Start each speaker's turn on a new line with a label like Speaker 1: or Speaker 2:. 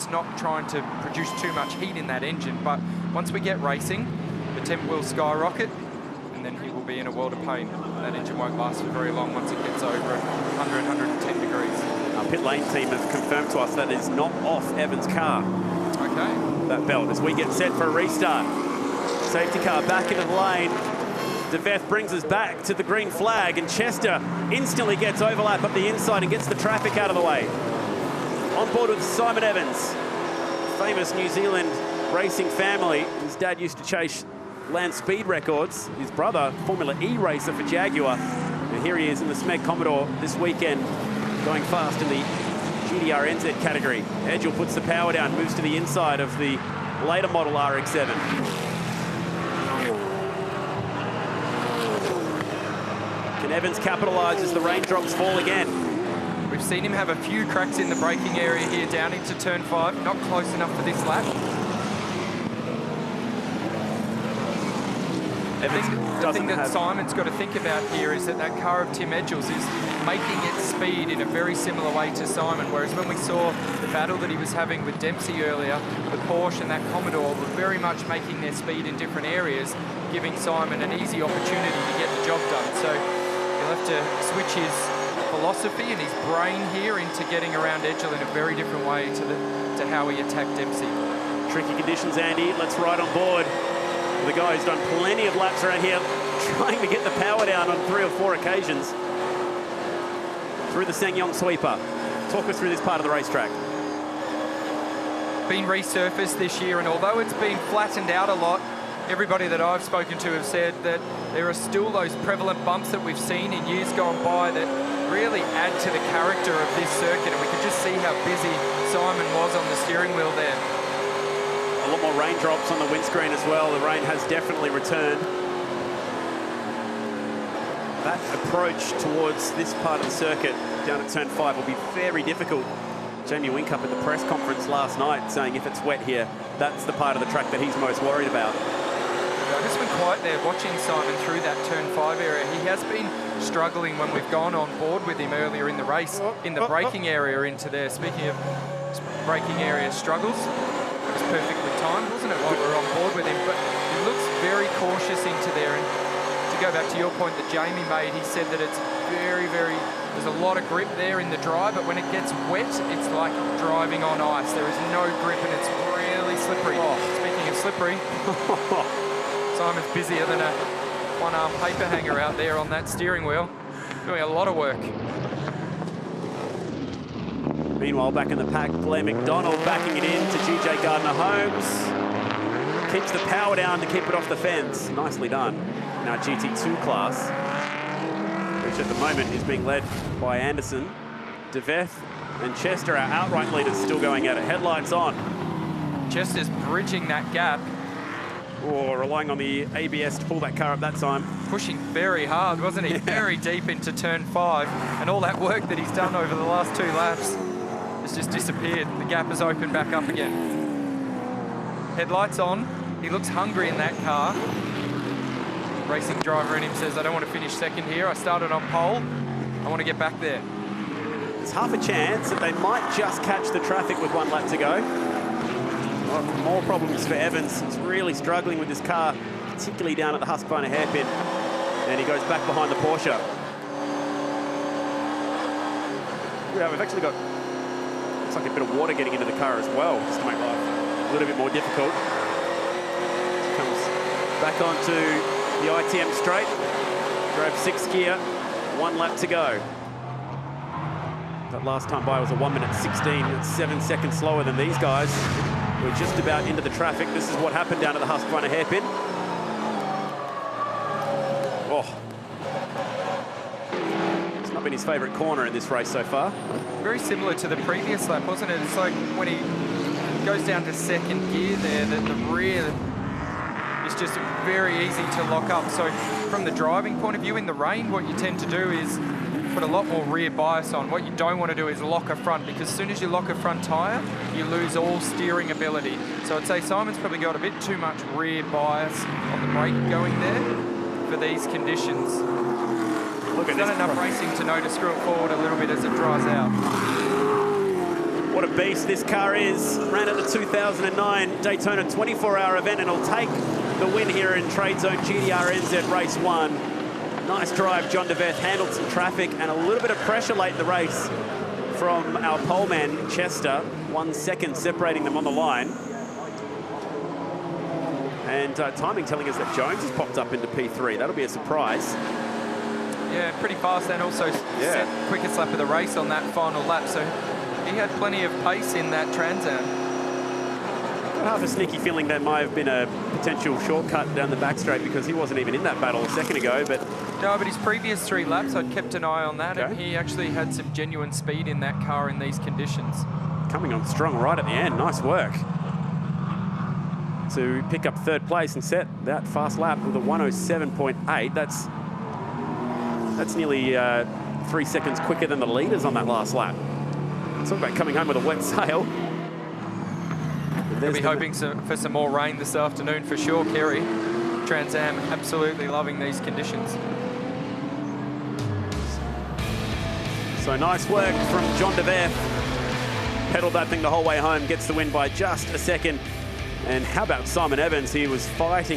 Speaker 1: just not trying to produce too much heat in that engine. But once we get racing, the temp will skyrocket, and then he will be in a world of pain. That engine won't last for very long once it gets over 100, 110 degrees.
Speaker 2: Our pit lane team have confirmed to us that is not off Evans' car.
Speaker 1: Okay.
Speaker 2: That belt as we get set for a restart. Safety car back into the lane. DeVeth brings us back to the green flag, and Chester instantly gets overlap up the inside and gets the traffic out of the way. On board with Simon Evans, famous New Zealand racing family. His dad used to chase land speed records. His brother, Formula E racer for Jaguar. And here he is in the Smeg Commodore this weekend, going fast in the GDR NZ category. Edgel puts the power down, moves to the inside of the later model RX-7. Can Evans capitalise as the raindrops fall again?
Speaker 1: We've seen him have a few cracks in the braking area here down into turn 5. Not close enough for this lap. The thing that Simon's got to think about here is that that car of Tim Edgel's is making its speed in a very similar way to Simon, whereas when we saw the battle that he was having with Dempsey earlier, the Porsche and that Commodore were very much making their speed in different areas, giving Simon an easy opportunity to get the job done. So he'll have to switch his philosophy and his brain here into getting around Edgel in a very different way to how he attacked Dempsey.
Speaker 2: Tricky conditions, Andy. Let's ride on board. The guy who's done plenty of laps around here, trying to get the power down on 3 or 4 occasions. Through the Sangyong sweeper. Talk us through this part of the racetrack.
Speaker 1: Been resurfaced this year, and although it's been flattened out a lot, everybody that I've spoken to have said that there are still those prevalent bumps that we've seen in years gone by that really add to the character of this circuit, and we can just see how busy Simon was on the steering wheel there.
Speaker 2: A lot more raindrops on the windscreen as well. The rain has definitely returned. That approach towards this part of the circuit down at turn 5 will be very difficult. Jamie Whincup at the press conference last night saying if it's wet here, that's the part of the track that he's most worried about.
Speaker 1: I've just been quiet there watching Simon through that turn 5 area. He has been struggling when we've gone on board with him earlier in the race, in the braking area into there. Speaking of braking area struggles, it was perfectly timed, wasn't it, while we were on board with him? But he looks very cautious into there. And to go back to your point that Jamie made, he said that it's there's a lot of grip there in the dry, but when it gets wet, it's like driving on ice. There is no grip and it's really slippery. Oh. Speaking of slippery, Simon's busier than a one-arm paper hanger out there on that steering wheel, doing a lot of work.
Speaker 2: Meanwhile, back in the pack, Blair McDonald backing it in to GJ Gardner-Holmes. Keeps the power down to keep it off the fence. Nicely done in our GT2 class, which at the moment is being led by Anderson. DeVeth and Chester, our outright leaders, still going at it. Headlights on.
Speaker 1: Chester's bridging that gap.
Speaker 2: Oh, relying on the ABS to pull that car up that time.
Speaker 1: Pushing very hard, wasn't he? Yeah. Very deep into turn 5. And all that work that he's done over the last 2 laps has just disappeared. The gap has opened back up again. Headlights on. He looks hungry in that car. Racing driver in him says, I don't want to finish second here. I started on pole. I want to get back there.
Speaker 2: There's half a chance that they might just catch the traffic with 1 lap to go. More problems for Evans. He's really struggling with this car, particularly down at the Husqvarna hairpin. And he goes back behind the Porsche. Yeah, we've actually got, looks like a bit of water getting into the car as well, just to make life a little bit more difficult. Comes back onto the ITM straight. Drove 6th gear, 1 lap to go. That last time by was a 1:16. It's 7 seconds slower than these guys. We're just about into the traffic. This is what happened down at the Husqvarna hairpin. Oh. It's not been his favourite corner in this race so far.
Speaker 1: Very similar to the previous lap, wasn't it? It's like when he goes down to 2nd gear there, the rear is just very easy to lock up. So from the driving point of view in the rain, what you tend to do is put a lot more rear bias on. What you don't want to do is lock a front, because as soon as you lock a front tyre, you lose all steering ability. So I'd say Simon's probably got a bit too much rear bias on the brake going there for these conditions. He's done enough racing to know to screw it forward a little bit as it dries out.
Speaker 2: What a beast this car is. Ran at the 2009 Daytona 24-hour event, and it'll take the win here in Trade Zone GDR NZ Race 1. Nice drive, John DeVeth handled some traffic and a little bit of pressure late in the race from our poleman, Chester. 1 second separating them on the line. And timing telling us that Jones has popped up into P3. That'll be a surprise.
Speaker 1: Yeah, pretty fast, and also set quickest lap of the race on that final lap. So he had plenty of pace in that Trans Am.
Speaker 2: I have a sneaky feeling that might have been a potential shortcut down the back straight because he wasn't even in that battle a second ago. But
Speaker 1: no, but his previous 3 laps, I'd kept an eye on that, and he actually had some genuine speed in that car in these conditions. Coming
Speaker 2: on strong right at the end. Nice work to pick up 3rd place and set that fast lap with a 107.8. That's nearly 3 seconds quicker than the leaders on that last lap. Talk about coming home with a wet sail.
Speaker 1: We'll be hoping for some more rain this afternoon for sure, Kerry. Trans Am absolutely loving these conditions.
Speaker 2: So nice work from John DeVeth. Pedaled that thing the whole way home, gets the win by just a second. And how about Simon Evans? He was fighting